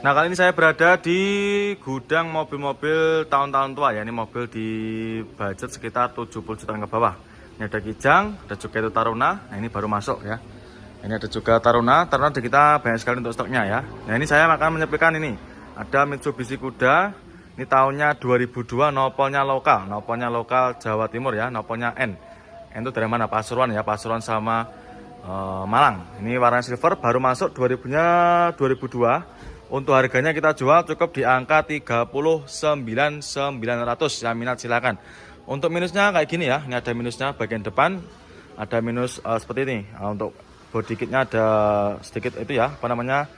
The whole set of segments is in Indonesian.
Nah, kali ini saya berada di gudang mobil-mobil tahun-tahun tua ya. Ini mobil di budget sekitar 70 jutaan ke bawah. Ini ada Kijang, ada juga itu Taruna. Nah, ini baru masuk ya. Ini ada juga Taruna. Taruna di kita banyak sekali untuk stoknya ya. Nah, ini saya akan menyepikan ini. Ada Mitsubishi Kuda. Ini tahunnya 2002, nopolnya lokal Jawa Timur ya, nopolnya N. N itu dari mana? Pasuruan ya, Pasuruan sama Malang. Ini warna silver, baru masuk 2000-nya 2002. Untuk harganya kita jual cukup di angka 39.900. Yang minat silakan. Untuk minusnya kayak gini ya. Ini ada minusnya bagian depan. Ada minus seperti ini. Untuk body kitnya ada sedikit itu ya, apa namanya?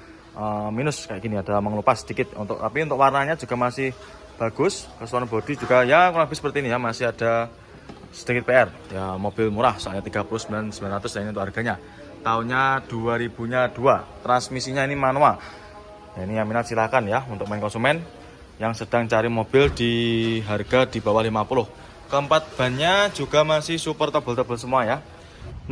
Minus kayak gini, ada mengelupas sedikit. Tapi untuk warnanya juga masih bagus. Keseluruhan body juga ya kurang lebih seperti ini ya. Masih ada sedikit PR. Ya mobil murah soalnya 39.900 ya, ini untuk harganya. Tahunnya 2000-nya 2. Transmisinya ini manual. Nah, ini yang minat silahkan ya untuk main konsumen yang sedang cari mobil di harga di bawah 50. Keempat bannya juga masih super tebal-tebal semua ya.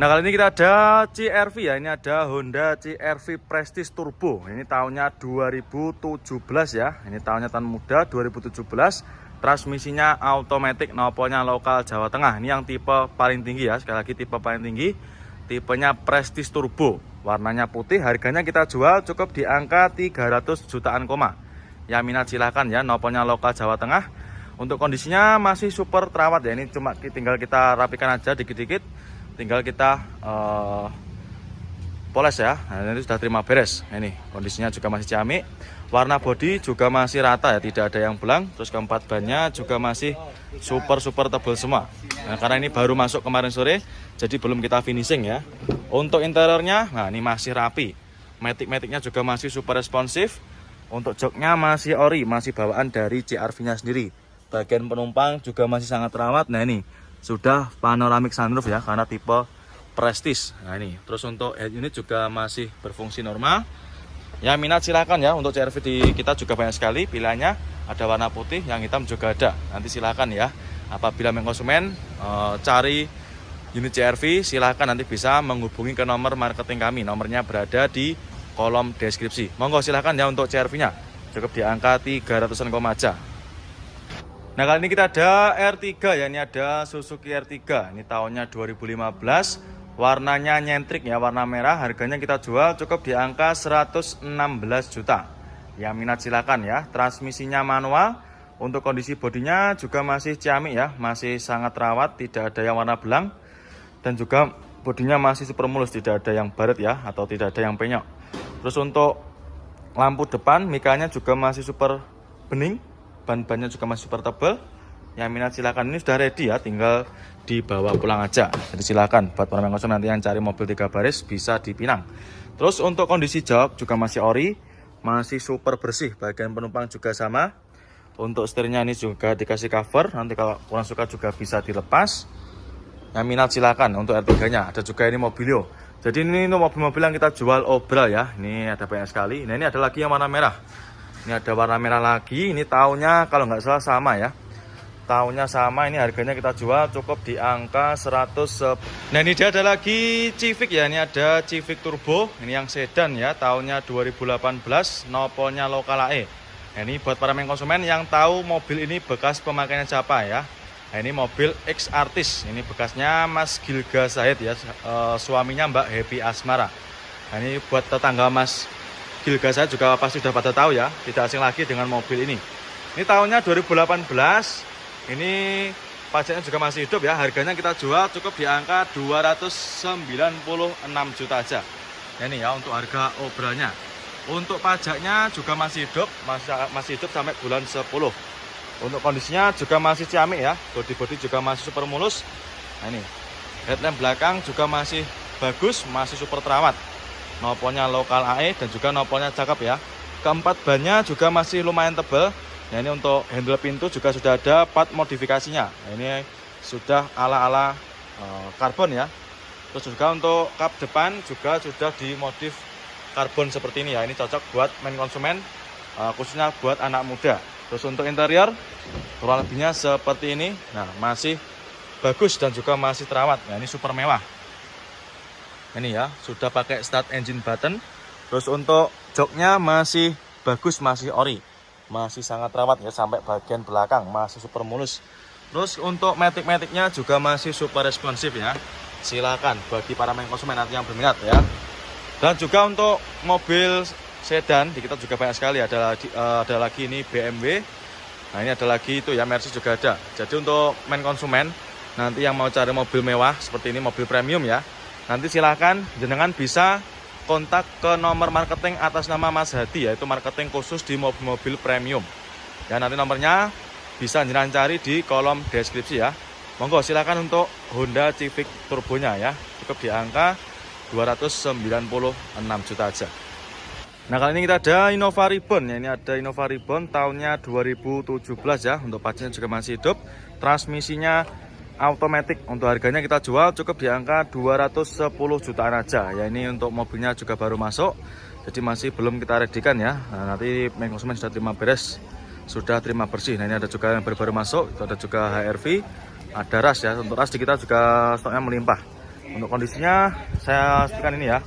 Nah, kali ini kita ada CR-V ya. Ini ada Honda CR-V Prestige Turbo. Ini tahunnya 2017 ya. Ini tahunnya tahun muda 2017. Transmisinya automatic, nopolnya lokal Jawa Tengah. Ini yang tipe paling tinggi ya. Sekali lagi tipe paling tinggi. Tipenya Prestige Turbo. Warnanya putih, harganya kita jual cukup di angka 300 jutaan koma. Ya minat silahkan ya, nopolnya lokal Jawa Tengah. Untuk kondisinya masih super terawat ya, ini cuma tinggal kita rapikan aja dikit-dikit. Tinggal kita poles ya, nah, ini sudah terima beres. Ini kondisinya juga masih ciamik. Warna bodi juga masih rata ya, tidak ada yang belang. Terus keempat bannya juga masih super tebal semua. Nah, karena ini baru masuk kemarin sore, jadi belum kita finishing ya. Untuk interiornya, nah ini masih rapi. Matic-maticnya juga masih super responsif. Untuk joknya masih ori, masih bawaan dari CR-V-nya sendiri. Bagian penumpang juga masih sangat terawat. Nah ini sudah panoramic sunroof ya, karena tipe Prestige. Nah ini, terus untuk head unit juga masih berfungsi normal. Ya minat silakan ya, untuk CR-V di kita juga banyak sekali pilihannya. Ada warna putih, yang hitam juga ada. Nanti silakan ya. Apabila konsumen cari unit CR-V, silahkan nanti bisa menghubungi ke nomor marketing kami. Nomornya berada di kolom deskripsi. Monggo silahkan ya untuk CR-V-nya. Cukup di angka 300-an koma aja. Nah, kali ini kita ada R3 ya. Ini ada Suzuki R3. Ini tahunnya 2015. Warnanya nyentrik ya, warna merah. Harganya kita jual cukup di angka 116 juta. Yang minat silahkan ya. Transmisinya manual. Untuk kondisi bodinya juga masih ciamik ya. Masih sangat rawat, tidak ada yang warna belang. Dan juga bodinya masih super mulus, tidak ada yang baret ya, atau tidak ada yang penyok. Terus untuk lampu depan, mikanya juga masih super bening, ban-bannya juga masih super tebal. Yang minat silakan, ini sudah ready ya, tinggal dibawa pulang aja. Jadi silakan buat para konsumen nanti yang cari mobil 3 baris bisa dipinang. Terus untuk kondisi jok juga masih ori, masih super bersih. Bagian penumpang juga sama. Untuk setirnya ini juga dikasih cover, nanti kalau kurang suka juga bisa dilepas. Yang minat silakan untuk R3-nya. Ada juga ini Mobilio. Jadi ini mobil-mobil yang kita jual obral ya. Ini ada banyak sekali. Nah, ini ada lagi yang warna merah. Ini ada warna merah lagi. Ini tahunnya kalau nggak salah sama ya. Tahunnya sama. Ini harganya kita jual cukup di angka 100. Nah, ini dia ada lagi Civic ya. Ini ada Civic Turbo. Ini yang sedan ya. Tahunnya 2018. Nopolnya lokal AE. Nah, ini buat para konsumen yang tahu mobil ini bekas pemakaiannya siapa ya. Nah, ini mobil X Artis, ini bekasnya Mas Gilga Zahid ya, suaminya Mbak Happy Asmara. Nah, ini buat tetangga Mas Gilga Zahid juga pasti sudah pada tahu ya, tidak asing lagi dengan mobil ini. Ini tahunnya 2018, ini pajaknya juga masih hidup ya, harganya kita jual cukup di angka 296 juta aja. Nah, ini ya untuk harga obralnya. Untuk pajaknya juga masih hidup, masih hidup sampai bulan 10. Untuk kondisinya juga masih ciamik ya, bodi-bodi juga masih super mulus. Nah ini, headlamp belakang juga masih bagus, masih super terawat. Nopolnya lokal AE dan juga nopolnya cakep ya. Keempat bannya juga masih lumayan tebal. Nah ini untuk handle pintu juga sudah ada part modifikasinya. Nah, ini sudah ala-ala karbon ya. Terus juga untuk kap depan juga sudah dimodif karbon seperti ini ya. Ini cocok buat main konsumen, khususnya buat anak muda. Terus untuk interior kurang lebihnya seperti ini. Nah masih bagus dan juga masih terawat. Nah ini super mewah. Ini ya sudah pakai start engine button. Terus untuk joknya masih bagus, masih ori, masih sangat rawat ya, sampai bagian belakang masih super mulus. Terus untuk matic-maticnya juga masih super responsif ya. Silakan bagi para main konsumen nanti yang berminat ya. Dan juga untuk mobil sedan di kita juga banyak sekali, ada lagi ini BMW. Nah ini ada lagi itu ya, Mercy juga ada. Jadi untuk main konsumen nanti yang mau cari mobil mewah seperti ini, mobil premium ya, nanti silakan jenengan bisa kontak ke nomor marketing atas nama Mas Hadi, yaitu marketing khusus di mobil-mobil premium ya. Nanti nomornya bisa jenengan cari di kolom deskripsi ya. Monggo silakan untuk Honda Civic turbonya ya, cukup di angka 296 juta aja. Nah kali ini kita ada Innova Reborn ya, ini ada Innova Reborn tahunnya 2017 ya, untuk pastinya juga masih hidup, transmisinya automatic. Untuk harganya kita jual cukup di angka 210 jutaan aja ya. Ini untuk mobilnya juga baru masuk, jadi masih belum kita redikan ya. Nah, nanti main konsumen sudah terima beres, sudah terima bersih. Nah ini ada juga yang baru masuk, itu ada juga HRV, ada ras ya. Untuk ras di kita juga stoknya melimpah. Untuk kondisinya saya pastikan ini ya,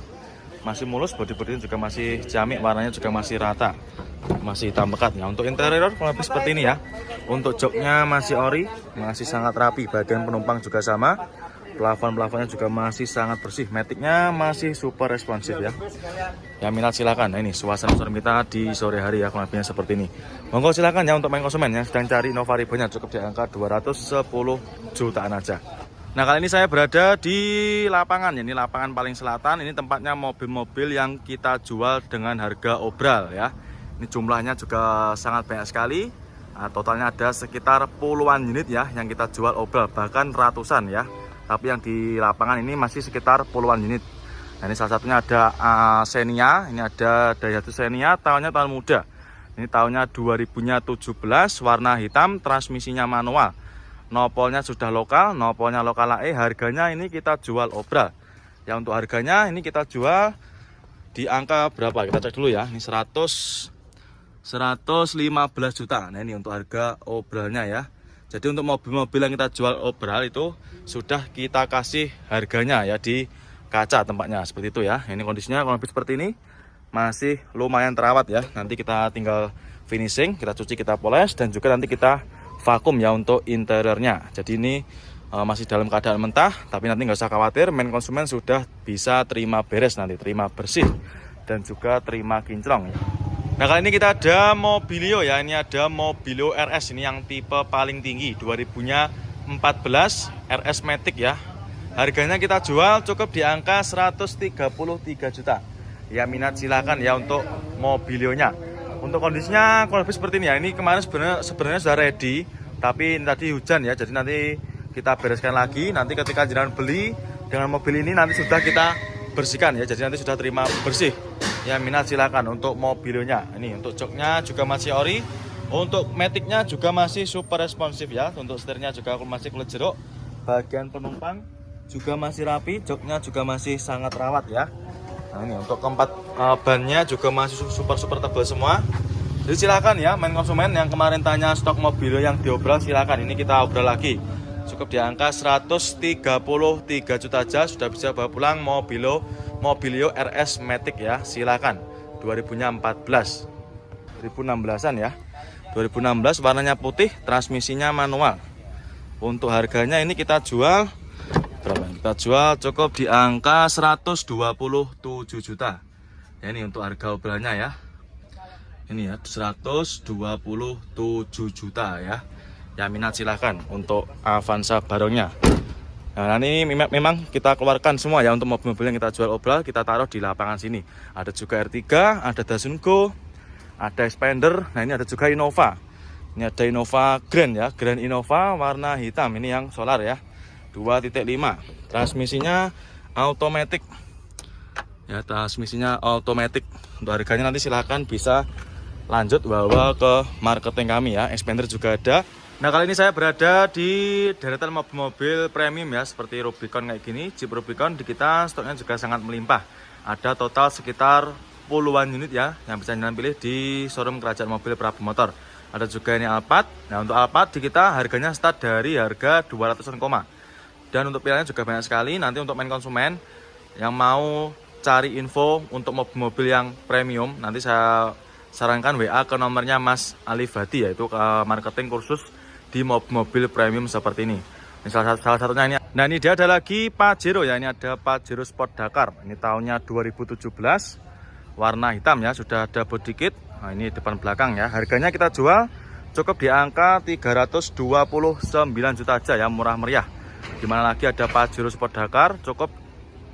masih mulus, bodi-bodinya juga masih jamik, warnanya juga masih rata, masih hitam pekat ya. Untuk interior kurang lebih seperti ini ya. Untuk joknya masih ori, masih sangat rapi, bagian penumpang juga sama, plafon-plafonnya juga masih sangat bersih, maticnya masih super responsif ya. Ya minat silakan. Nah ini suasana showroom kita di sore hari ya, kurang lebihnya seperti ini. Monggo silakan ya untuk main konsumen yang sedang cari Innova Reborn cukup di angka 210 jutaan aja. Nah kali ini saya berada di lapangan ya, ini lapangan paling selatan. Ini tempatnya mobil-mobil yang kita jual dengan harga obral ya. Ini jumlahnya juga sangat banyak sekali. Nah, totalnya ada sekitar puluhan unit ya yang kita jual obral, bahkan ratusan ya. Tapi yang di lapangan ini masih sekitar puluhan unit. Nah, ini salah satunya ada Xenia, ini ada Daihatsu Xenia, tahunnya tahun muda. Ini tahunnya 2017, warna hitam, transmisinya manual. Nopolnya sudah lokal, nopolnya lokal AE. Harganya ini kita jual obral. Ya untuk harganya ini kita jual di angka berapa? Kita cek dulu ya. Ini 115 juta. Nah ini untuk harga obralnya ya. Jadi untuk mobil-mobil yang kita jual obral itu sudah kita kasih harganya ya di kaca tempatnya seperti itu ya. Ini kondisinya kurang lebih seperti ini. Masih lumayan terawat ya. Nanti kita tinggal finishing, kita cuci, kita poles, dan juga nanti kita vakum ya untuk interiornya. Jadi ini masih dalam keadaan mentah, tapi nanti nggak usah khawatir, main konsumen sudah bisa terima beres nanti, terima bersih dan juga terima kinclong ya. Nah kali ini kita ada Mobilio ya, ini ada Mobilio RS, ini yang tipe paling tinggi 2014 RS Matic ya. Harganya kita jual cukup di angka 133 juta. Ya minat silakan ya untuk Mobilionya. Untuk kondisinya kurang lebih seperti ini ya. Ini kemarin sebenarnya sudah ready, tapi tadi hujan ya. Jadi nanti kita bereskan lagi. Nanti ketika jenengan beli dengan mobil ini nanti sudah kita bersihkan ya. Jadi nanti sudah terima bersih. Ya minat silakan untuk Mobilionya. Ini untuk joknya juga masih ori. Untuk maticnya juga masih super responsif ya. Untuk setirnya juga masih kulit jeruk. Bagian penumpang juga masih rapi. Joknya juga masih sangat rawat ya. Nah ini untuk keempat bannya juga masih super tebal semua. Jadi silakan ya main konsumen yang kemarin tanya stok Mobilio yang diobral, silakan ini kita obral lagi. Cukup di angka 133 juta aja sudah bisa bawa pulang Mobilio RS Matic ya. Silakan. 2016-an ya. 2016 warnanya putih, transmisinya manual. Untuk harganya ini kita jual berapa? Kita jual cukup di angka 127 juta. Ya, ini untuk harga obralnya ya. Ini ya 127 juta ya. Ya minat silahkan untuk Avanza Baronya. Nah ini memang kita keluarkan semua ya untuk mobil-mobil yang kita jual obral, kita taruh di lapangan sini. Ada juga R3, ada Datsun Go, ada Expander. Nah ini ada juga Innova. Ini ada Innova Grand ya, Grand Innova warna hitam. Ini yang solar ya. 2.5, transmisinya automatic ya, transmisinya automatic. Untuk harganya nanti silahkan bisa lanjut bawa ke marketing kami ya. Expander juga ada. Nah kali ini saya berada di deretan mobil-mobil premium ya, seperti Rubicon kayak gini. Jeep Rubicon di kita stoknya juga sangat melimpah. Ada total sekitar puluhan unit ya yang bisa kalian pilih di showroom Kerajaan Mobil Prabu Motor. Ada juga ini Alphard. Nah untuk Alphard di kita harganya start dari harga 200-an koma. Dan untuk pilihannya juga banyak sekali. Nanti untuk main konsumen yang mau cari info untuk mobil-mobil yang premium, nanti saya sarankan WA ke nomornya Mas Alifati, yaitu marketing kursus di mobil premium seperti ini. Ini salah satunya ini. Nah, ini dia ada lagi Pajero ya. Ini ada Pajero Sport Dakar. Ini tahunnya 2017. Warna hitam ya, sudah ada body kit. Nah, ini depan belakang ya. Harganya kita jual cukup di angka 329 juta aja ya, murah meriah. Dimana lagi ada Pajero Sport Dakar cukup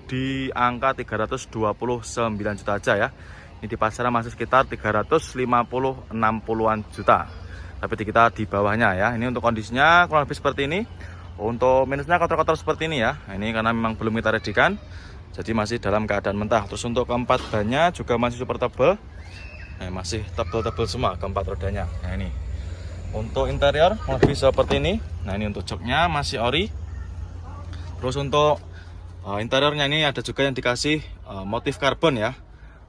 di angka 329 juta aja ya. Ini di pasaran masih sekitar 350-60an juta. Tapi di kita di bawahnya ya. Ini untuk kondisinya kurang lebih seperti ini. Untuk minusnya kotor-kotor seperti ini ya. Ini karena memang belum kita redikan, jadi masih dalam keadaan mentah. Terus untuk keempat bannya juga masih super tebal. Masih tebal-tebal semua keempat rodanya. Nah ini. Untuk interior lebih seperti ini. Nah ini untuk joknya masih ori. Terus untuk interiornya ini ada juga yang dikasih motif karbon ya.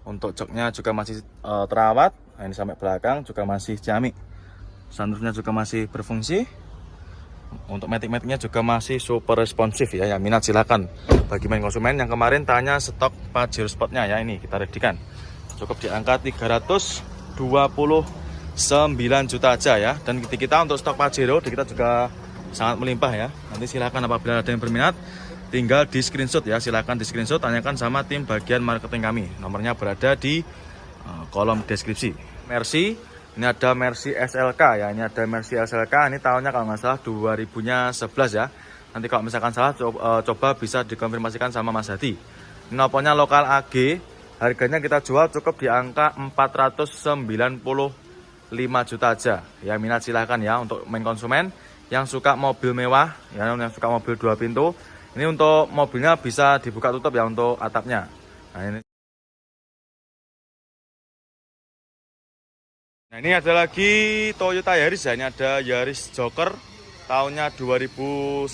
Untuk joknya juga masih terawat. Nah ini sampai belakang juga masih ciamik. Sunroofnya juga masih berfungsi. Untuk matic-maticnya juga masih super responsif ya. Yang minat silakan. Bagi main konsumen yang kemarin tanya stok Pajero Sportnya ya, ini kita redikan. Cukup di angka 329 juta aja ya. Dan kita untuk stok Pajero kita juga sangat melimpah ya. Nanti silakan apabila ada yang berminat, tinggal di screenshot ya. Silakan di screenshot, tanyakan sama tim bagian marketing kami. Nomornya berada di kolom deskripsi. Mercy. Ini ada Mercy SLK ya, ini ada Mercy SLK, ini tahunnya kalau nggak salah 2011 ya. Nanti kalau misalkan salah coba bisa dikonfirmasikan sama Mas Hadi. Ini nomornya lokal AG, harganya kita jual cukup di angka 495 juta aja. Ya minat silahkan ya untuk main konsumen yang suka mobil mewah, ya, yang suka mobil 2 pintu. Ini untuk mobilnya bisa dibuka tutup ya untuk atapnya. Nah ini. Nah ini ada lagi Toyota Yaris ya, ini ada Yaris Joker tahunnya 2019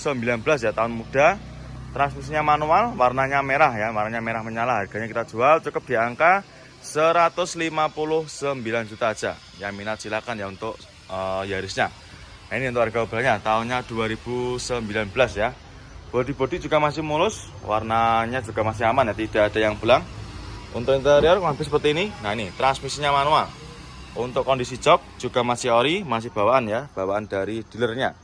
ya, tahun muda. Transmisinya manual, warnanya merah ya, warnanya merah menyala. Harganya kita jual cukup di angka 159 juta aja. Yang minat silakan ya untuk Yarisnya. Nah ini untuk harga mobilnya tahunnya 2019 ya. Bodi juga masih mulus, warnanya juga masih aman ya, tidak ada yang belang. Untuk interior hampir seperti ini. Nah ini transmisinya manual. Untuk kondisi jok juga masih ori, masih bawaan ya, bawaan dari dealernya.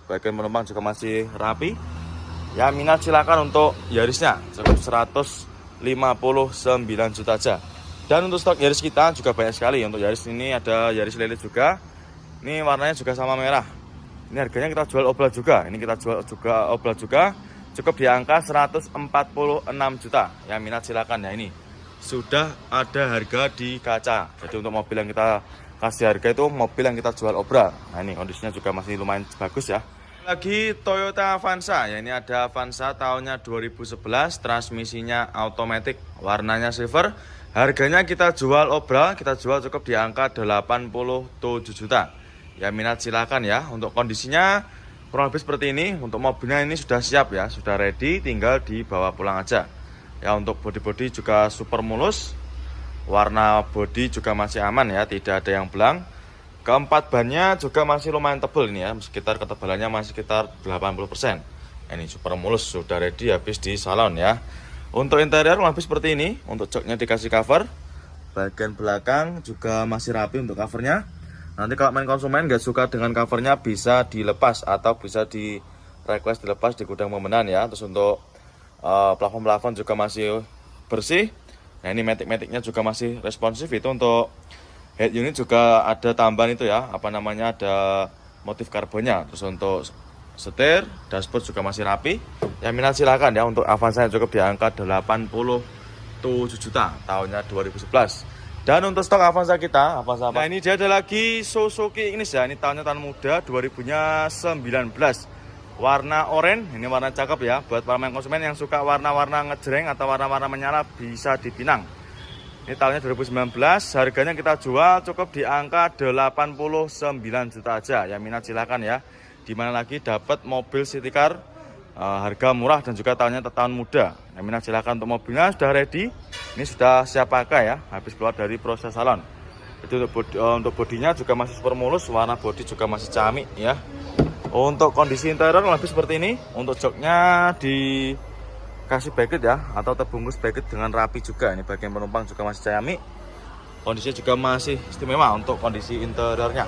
Bagian penumpang juga masih rapi. Ya minat silakan untuk Yarisnya, cukup 159 juta aja. Dan untuk stok Yaris kita juga banyak sekali. Untuk Yaris ini ada Yaris Lele juga. Ini warnanya juga sama merah. Ini harganya kita jual obral juga. Ini kita jual juga obral juga. Cukup di angka 146 juta. Ya minat silakan ya ini. Sudah ada harga di kaca. Jadi untuk mobil yang kita kasih harga itu mobil yang kita jual obral. Nah ini kondisinya juga masih lumayan bagus ya. Lagi Toyota Avanza ya, ini ada Avanza tahunnya 2011, transmisinya automatic, warnanya silver. Harganya kita jual obral, kita jual cukup di angka 87 juta. Ya minat silakan ya. Untuk kondisinya kurang lebih seperti ini. Untuk mobilnya ini sudah siap ya, sudah ready, tinggal dibawa pulang aja. Ya untuk bodi juga super mulus. Warna bodi juga masih aman ya, tidak ada yang belang. Keempat bannya juga masih lumayan tebal ini ya, sekitar ketebalannya masih sekitar 80%. Ini super mulus, sudah ready habis di salon ya. Untuk interior lebih seperti ini. Untuk joknya dikasih cover. Bagian belakang juga masih rapi untuk covernya. Nanti kalau main konsumen nggak suka dengan covernya bisa dilepas atau bisa di request dilepas di gudang pemenan ya. Terus untuk plafon-plafon juga masih bersih. Nah ini matic-maticnya juga masih responsif. Itu untuk head unit juga ada tambahan itu ya, apa namanya, ada motif karbonnya. Terus untuk setir, dashboard juga masih rapi. Yang minat silakan ya. Untuk Avanza cukup di angka 87 juta tahunnya 2011. Dan untuk stok Avanza kita, nah ini dia ada lagi Suzuki Ignis ya. Ini tahunnya tahun muda 2019. Warna oranye, ini warna cakep ya. Buat para main konsumen yang suka warna-warna ngejreng atau warna-warna menyala bisa dipinang. Ini tahunnya 2019, harganya kita jual cukup di angka 89 juta aja. Yang minat silakan ya. Dimana lagi dapat mobil city car harga murah dan juga tahunnya tahun muda. Yang minat silakan. Untuk mobilnya sudah ready. Ini sudah siap pakai ya, habis keluar dari proses salon. Itu untuk bodinya juga masih super mulus, warna bodi juga masih ciamik ya. Untuk kondisi interior lebih seperti ini. Untuk joknya dikasih backet ya, atau terbungkus backet dengan rapi juga. Ini bagian penumpang juga masih ciamik. Kondisinya juga masih istimewa untuk kondisi interiornya.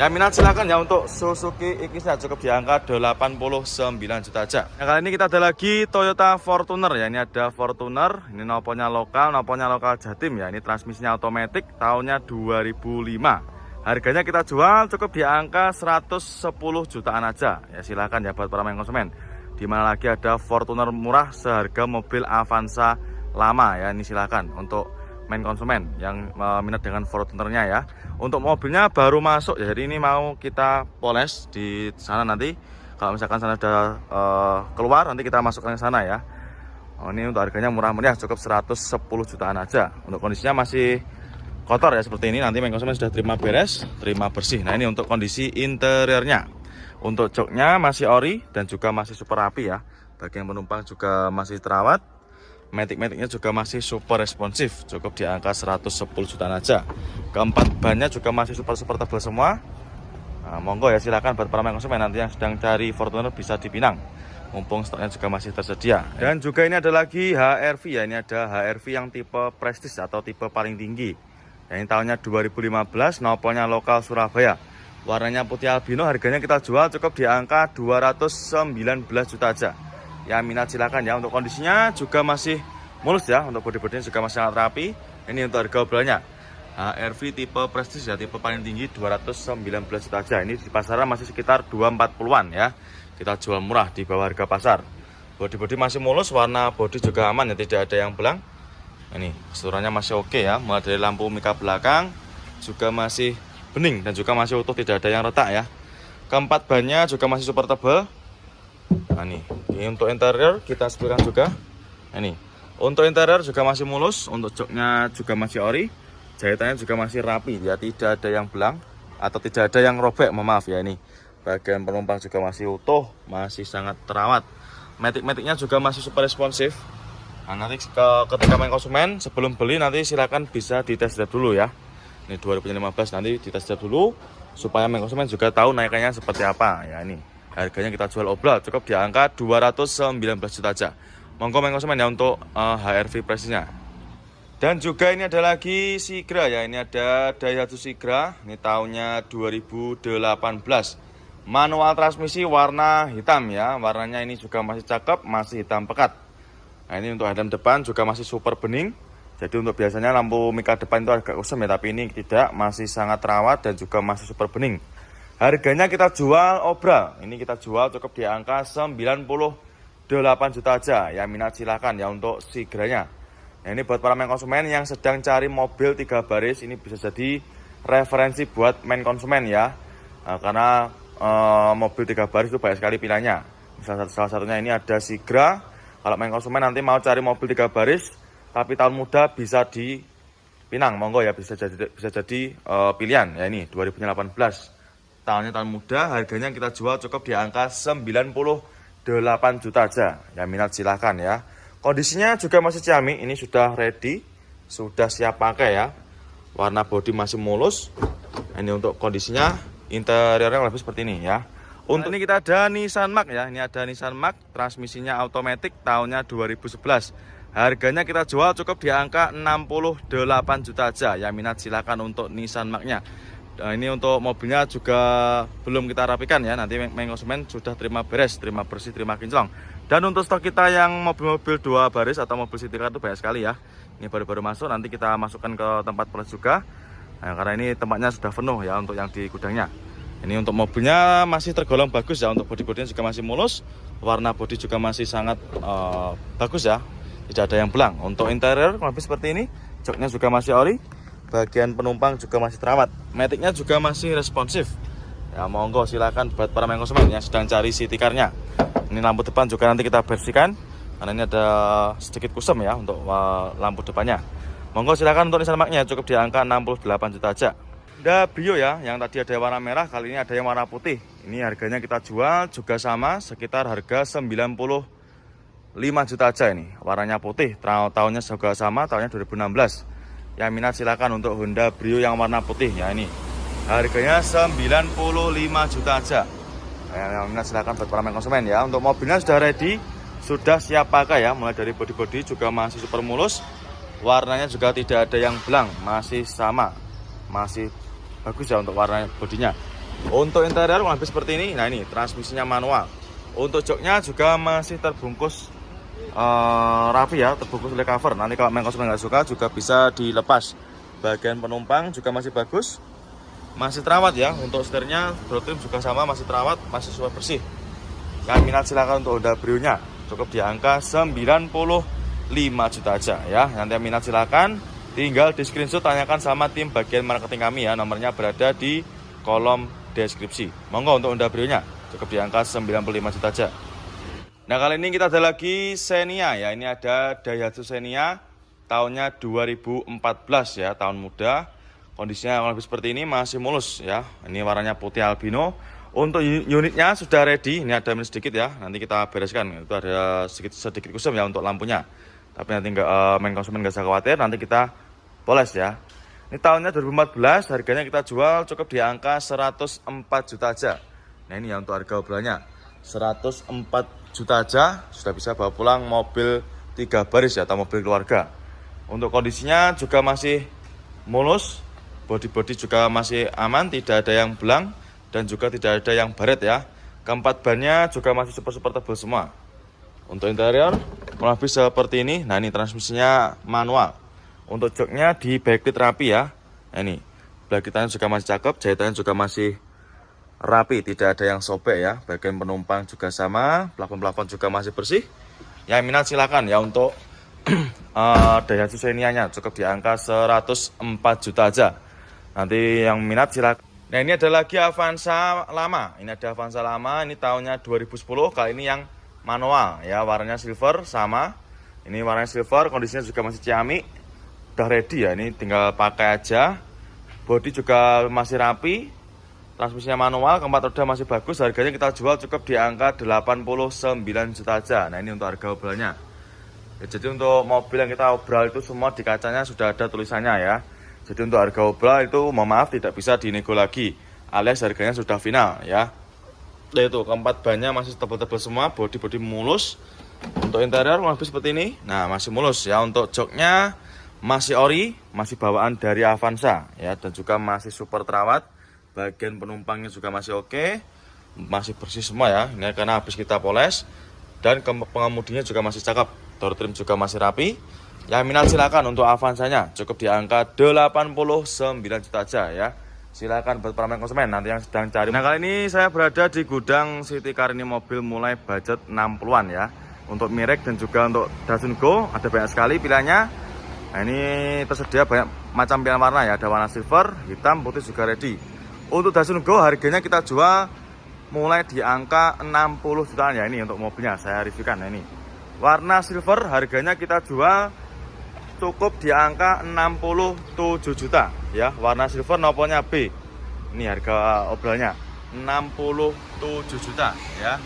Yang minat silakan ya untuk Suzuki Ignis cukup di angka 89 juta aja. Nah, kali ini kita ada lagi Toyota Fortuner ya. Ini ada Fortuner, ini noponya lokal Jatim ya. Ini transmisinya otomatis, tahunnya 2005. Harganya kita jual cukup di angka 110 jutaan aja. Ya silakan ya buat para main konsumen. Dimana lagi ada Fortuner murah seharga mobil Avanza lama ya. Ini silakan untuk main konsumen yang minat dengan Fortunernya ya. Untuk mobilnya baru masuk ya, jadi ini mau kita poles di sana nanti. Kalau misalkan sana udah keluar, nanti kita masukkan ke sana ya. Ini untuk harganya murah meriah, cukup 110 jutaan aja. Untuk kondisinya masih kotor ya seperti ini. Nanti main konsumen sudah terima beres, terima bersih. Nah ini untuk kondisi interiornya. Untuk joknya masih ori dan juga masih super rapi ya. Bagian penumpang juga masih terawat. Matic-maticnya juga masih super responsif, cukup di angka 110 jutaan aja. Keempat bannya juga masih super tebal semua. Nah, monggo ya silakan buat para konsumen nanti yang sedang cari Fortuner bisa dipinang. Mumpung stoknya juga masih tersedia. Dan juga ini ada lagi HR-V ya, ini ada HR-V yang tipe Prestige atau tipe paling tinggi. Ya, ini tahunnya 2015, nopolnya lokal Surabaya. Warnanya putih albino, harganya kita jual cukup di angka 219 juta aja. Ya minat silakan ya. Untuk kondisinya juga masih mulus ya, untuk bodi-bodinya juga masih sangat rapi. Ini untuk harga obrolannya HR-V tipe Prestige ya, tipe paling tinggi 219 juta aja. Ini di pasaran masih sekitar 240-an ya. Kita jual murah di bawah harga pasar. Bodi-bodi masih mulus, warna bodi juga aman ya, tidak ada yang belang. Ini keseluruhannya masih oke ya, mulai dari lampu mika belakang juga masih bening dan juga masih utuh, tidak ada yang retak ya. Keempat bannya juga masih super tebal. Nah ini untuk interior kita sebutkan juga. Ini untuk interior juga masih mulus, untuk joknya juga masih ori, jahitannya juga masih rapi ya, tidak ada yang belang atau tidak ada yang robek, maaf ya. Ini bagian penumpang juga masih utuh, masih sangat terawat. Matic-maticnya juga masih super responsif. Nah nanti ketika main konsumen sebelum beli nanti silakan bisa dites drive dulu ya. Ini 2015 nanti dites drive dulu supaya main konsumen juga tahu naikannya seperti apa ya. Ini harganya kita jual obral cukup di angka 219 juta aja. Monggo main konsumen ya untuk HR-V Prestige-nya. Dan juga ini ada lagi Sigra ya. Ini ada Daihatsu Sigra. Ini tahunnya 2018. Manual transmisi warna hitam ya. Warnanya ini juga masih cakep, masih hitam pekat. Nah ini untuk headlamp depan juga masih super bening. Jadi untuk biasanya lampu mika depan itu agak kusam ya, tapi ini tidak, masih sangat terawat dan juga masih super bening. Harganya kita jual obral. Ini kita jual cukup di angka 98 juta aja. Ya minat silakan ya untuk Sigranya. Nah, ini buat para main konsumen yang sedang cari mobil 3 baris, ini bisa jadi referensi buat main konsumen ya. Karena mobil 3 baris itu banyak sekali pilihannya. Salah satunya ini ada Sigra. Kalau main konsumen nanti mau cari mobil 3 baris tapi tahun muda, bisa dipinang, monggo ya, bisa jadi pilihan ya. Ini 2018. Tahunnya tahun muda, harganya kita jual cukup di angka 98 juta aja. Ya minat silahkan ya. Kondisinya juga masih ciamik, ini sudah ready, sudah siap pakai ya. Warna bodi masih mulus. Ini untuk kondisinya, interiornya lebih seperti ini ya. Untuk ini kita ada Nissan Mark ya. Ini ada Nissan Mark, transmisinya otomatis, tahunnya 2011. Harganya kita jual cukup di angka 68 juta aja. Ya minat silahkan untuk Nissan Mark-nya. Nah, ini untuk mobilnya juga belum kita rapikan ya. Nanti main konsumen sudah terima beres, terima bersih, terima kinclong. Dan untuk stok kita yang mobil-mobil 2 baris atau mobil city car itu banyak sekali ya. Ini baru-baru masuk, nanti kita masukkan ke tempat poles juga. Nah, karena ini tempatnya sudah penuh ya untuk yang di gudangnya. Ini untuk mobilnya masih tergolong bagus ya. Untuk bodi-bodinya juga masih mulus. Warna bodi juga masih sangat bagus ya. Tidak ada yang belang. Untuk interior lebih seperti ini. Joknya juga masih ori. Bagian penumpang juga masih terawat. Matic-nya juga masih responsif. Ya monggo silakan buat para main konsumen yang sedang cari city car-nya. Ini lampu depan juga nanti kita bersihkan karena ini ada sedikit kusam ya untuk lampu depannya. Monggo silakan untuk Nissan Mark-nya cukup di angka 68 juta aja. Ada Brio ya, yang tadi ada warna merah, kali ini ada yang warna putih. Ini harganya kita jual juga sama, sekitar harga 95 juta aja ini. Warnanya putih, tahunnya juga sama, tahunnya 2016. Yang minat silakan untuk Honda Brio yang warna putih ya. Ini harganya 95 juta aja. Yang minat silakan buat para konsumen ya. Untuk mobilnya sudah ready, sudah siap pakai ya. Mulai dari bodi-bodi juga masih super mulus. Warnanya juga tidak ada yang belang, masih sama, masih bagus ya untuk warna bodinya. Untuk interior kurang lebih seperti ini. Nah ini transmisinya manual. Untuk joknya juga masih terbungkus rapi ya, terbungkus oleh cover. Nanti kalau main konsumen nggak suka juga bisa dilepas. Bagian penumpang juga masih bagus, masih terawat ya. Untuk setirnya door trim juga sama, masih terawat, masih super bersih. Yang minat silakan untuk Honda Brio-nya, cukup di angka 95 juta aja ya. Nanti yang minat silakan tinggal di screenshot, tanyakan sama tim bagian marketing kami ya. Nomornya berada di kolom deskripsi. Monggo untuk Honda Brio-nya, cukup di angka 95 juta aja. Nah kali ini kita ada lagi Xenia ya. Ini ada Daihatsu Xenia tahunnya 2014 ya, tahun muda. Kondisinya lebih seperti ini, masih mulus ya. Ini warnanya putih albino. Untuk unitnya sudah ready. Ini ada minus sedikit ya, nanti kita bereskan. Itu ada sedikit kusam ya untuk lampunya. Tapi nanti main konsumen nggak usah khawatir, nanti kita poles ya. Ini tahunnya 2014, harganya kita jual cukup di angka 104 juta aja. Nah ini ya untuk harga obrolannya 104 juta aja, sudah bisa bawa pulang mobil 3 baris ya, atau mobil keluarga. Untuk kondisinya juga masih mulus, bodi-bodi juga masih aman, tidak ada yang belang dan juga tidak ada yang baret ya. Keempat bannya juga masih super tebal semua. Untuk interior kurang lebih seperti ini. Nah ini transmisinya manual. Untuk joknya di backlit rapi ya. Nah, ini backlitannya juga masih cakep, jahitannya juga masih rapi, tidak ada yang sobek ya. Bagian penumpang juga sama, plafon-plafon juga masih bersih. Yang minat silakan ya untuk Daihatsu Xenia-nya, cukup di angka 104 juta aja. Nanti yang minat silakan. Nah ini ada lagi Avanza lama. Ini ada Avanza lama, ini tahunnya 2010. Kali ini yang manual ya, warnanya silver sama. Ini warnanya silver, kondisinya juga masih ciamik, udah ready ya, ini tinggal pakai aja. Bodi juga masih rapi, transmisinya manual, keempat roda masih bagus. Harganya kita jual cukup di angka 89 juta aja. Nah ini untuk harga obrolannya ya, jadi untuk mobil yang kita obral itu semua di kacanya sudah ada tulisannya ya. Jadi untuk harga obral itu mohon maaf tidak bisa dinego lagi, alias harganya sudah final ya. Nah itu keempat bannya masih tebal-tebal semua, bodi-bodi mulus. Untuk interior lebih seperti ini. Nah masih mulus ya. Untuk joknya masih ori, masih bawaan dari Avanza ya, dan juga masih super terawat. Bagian penumpangnya juga masih oke, masih bersih semua ya. Ini karena habis kita poles. Dan pengemudinya juga masih cakep, door trim juga masih rapi. Yang minat silakan untuk Avanzanya, cukup di angka 89 juta aja ya. Silakan buat para konsumen nanti yang sedang cari. Nah kali ini saya berada di gudang City Car. Ini mobil mulai budget 60-an ya. Untuk Mirek dan juga untuk Datsun Go ada banyak sekali pilihannya. Nah ini tersedia banyak macam pilihan warna ya. Ada warna silver, hitam, putih juga ready. Untuk Datsun Go harganya kita jual mulai di angka 60 jutaan ya. Ini untuk mobilnya saya reviewkan. Nah ini warna silver harganya kita jual cukup di angka 67 juta ya. Warna silver noponya B. Ini harga obrolannya 67 juta ya.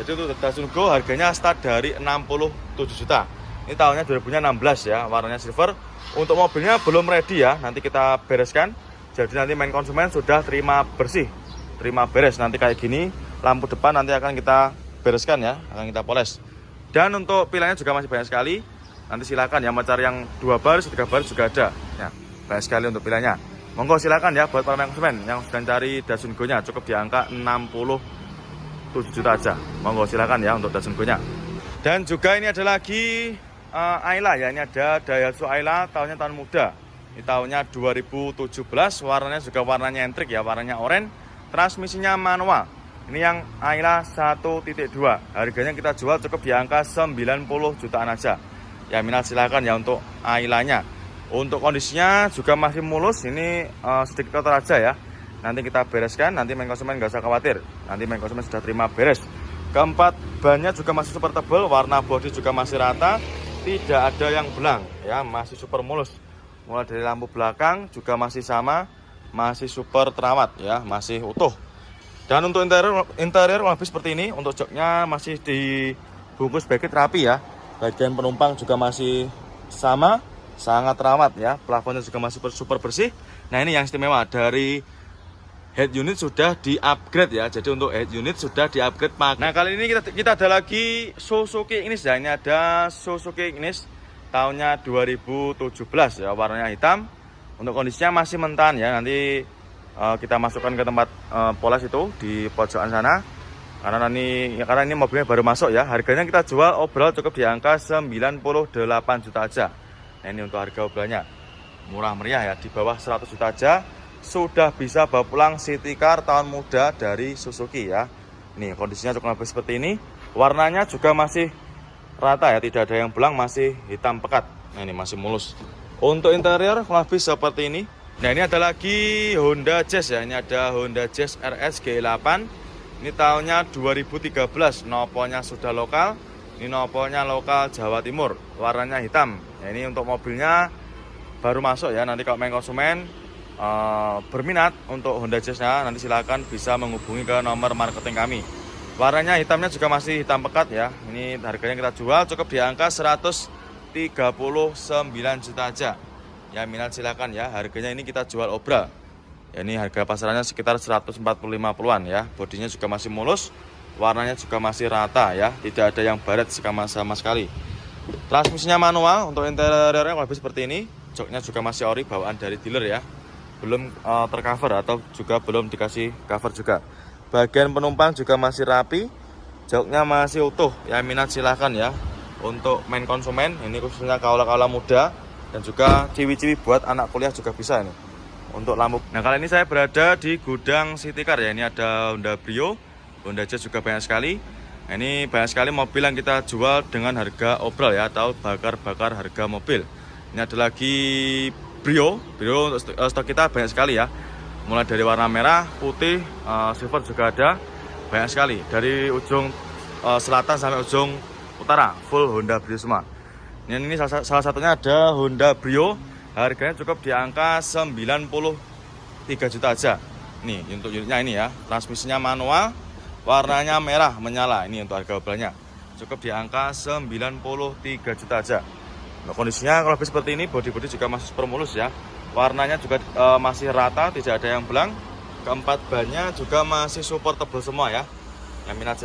Jadi untuk Datsun Go harganya start dari 67 juta. Ini tahunnya 2016 ya, warnanya silver. Untuk mobilnya belum ready ya, nanti kita bereskan. Jadi nanti main konsumen sudah terima bersih, terima beres. Nanti kayak gini, lampu depan nanti akan kita bereskan ya, akan kita poles. Dan untuk pilihannya juga masih banyak sekali. Nanti silakan ya, mau cari yang 2 baris, 3 baris juga ada ya. Banyak sekali untuk pilihannya. Monggo silakan ya buat para konsumen yang sedang cari Datsun Go-nya, cukup di angka 67 juta aja. Monggo silakan ya untuk Datsun Go-nya. Dan juga ini ada lagi Ayla ya. Ini ada Daihatsu Ayla, tahunnya tahun muda. Ini tahunnya 2017, warnanya juga warnanya entrik ya, warnanya oranye. Transmisinya manual. Ini yang Ayla 1.2. Harganya kita jual cukup di angka 90 jutaan aja. Ya minat silakan ya untuk Ayla-nya. Untuk kondisinya juga masih mulus, ini sedikit kotor aja ya. Nanti kita bereskan, nanti main konsumen nggak usah khawatir. Nanti main konsumen sudah terima beres. Keempat bannya juga masih super tebal, warna bodi juga masih rata, tidak ada yang belang ya, masih super mulus. Mulai dari lampu belakang juga masih sama, masih super terawat ya, masih utuh. Dan untuk interior lebih seperti ini. Untuk joknya masih dibungkus backlit rapi ya. Bagian penumpang juga masih sama, sangat terawat ya. Plafonnya juga masih super bersih. Nah ini yang istimewa, dari head unit sudah di-upgrade ya. Jadi untuk head unit sudah di-upgrade. Nah kali ini kita ada lagi Suzuki Ignis ya. Ini ada Suzuki Ignis tahunnya 2017 ya, warnanya hitam. Untuk kondisinya masih mentah ya, nanti kita masukkan ke tempat poles itu di pojokan sana. Karena ini mobilnya baru masuk ya. Harganya kita jual obral cukup di angka 98 juta aja. Nah, ini untuk harga obralnya. Murah meriah ya, di bawah 100 juta aja sudah bisa bawa pulang city car tahun muda dari Suzuki ya. Nih kondisinya cukup lebih seperti ini. Warnanya juga masih rata ya, tidak ada yang belang, masih hitam pekat. Nah, ini masih mulus. Untuk interior lebih seperti ini. Nah, ini ada lagi Honda Jazz ya. Ini ada Honda Jazz RS G8. Ini tahunnya 2013. Noponya sudah lokal. Ini noponya lokal Jawa Timur. Warnanya hitam. Nah, ini untuk mobilnya baru masuk ya. Nanti kalau main konsumen berminat untuk Honda Jazz-nya, nanti silakan bisa menghubungi ke nomor marketing kami. Warnanya hitamnya juga masih hitam pekat ya. Ini harganya kita jual cukup di angka 139 juta aja. Ya, minat silakan ya. Harganya ini kita jual obral. Ya, ini harga pasarannya sekitar 145-an ya. Bodinya juga masih mulus, warnanya juga masih rata ya. Tidak ada yang baret sama sekali. Transmisinya manual, untuk interiornya lebih seperti ini. Joknya juga masih ori, bawaan dari dealer ya. Belum tercover atau juga belum dikasih cover juga. Bagian penumpang juga masih rapi, joknya masih utuh. Ya, minat silahkan ya. Untuk main konsumen, ini khususnya kaula-kaula muda dan juga ciwi-ciwi buat anak kuliah juga bisa ini. Untuk lampu. Nah, kali ini saya berada di gudang City Car ya. Ini ada Honda Brio, Honda Jazz juga banyak sekali. Nah, ini banyak sekali mobil yang kita jual dengan harga obral ya, atau bakar-bakar harga mobil. Ini ada lagi Brio untuk stok kita banyak sekali ya. Mulai dari warna merah, putih, silver juga ada. Banyak sekali. Dari ujung selatan sampai ujung utara, full Honda Brio semua. Ini salah satunya ada Honda Brio. Harganya cukup di angka 93 juta aja. Nih, untuk unitnya ini ya. Transmisinya manual, warnanya merah menyala. Ini untuk harga obralnya. Cukup di angka 93 juta aja. Nah, kondisinya kalau lebih seperti ini, bodi-bodi juga masih super mulus ya. Warnanya juga masih rata, tidak ada yang belang. Keempat bannya juga masih super tebal semua ya. Yang minat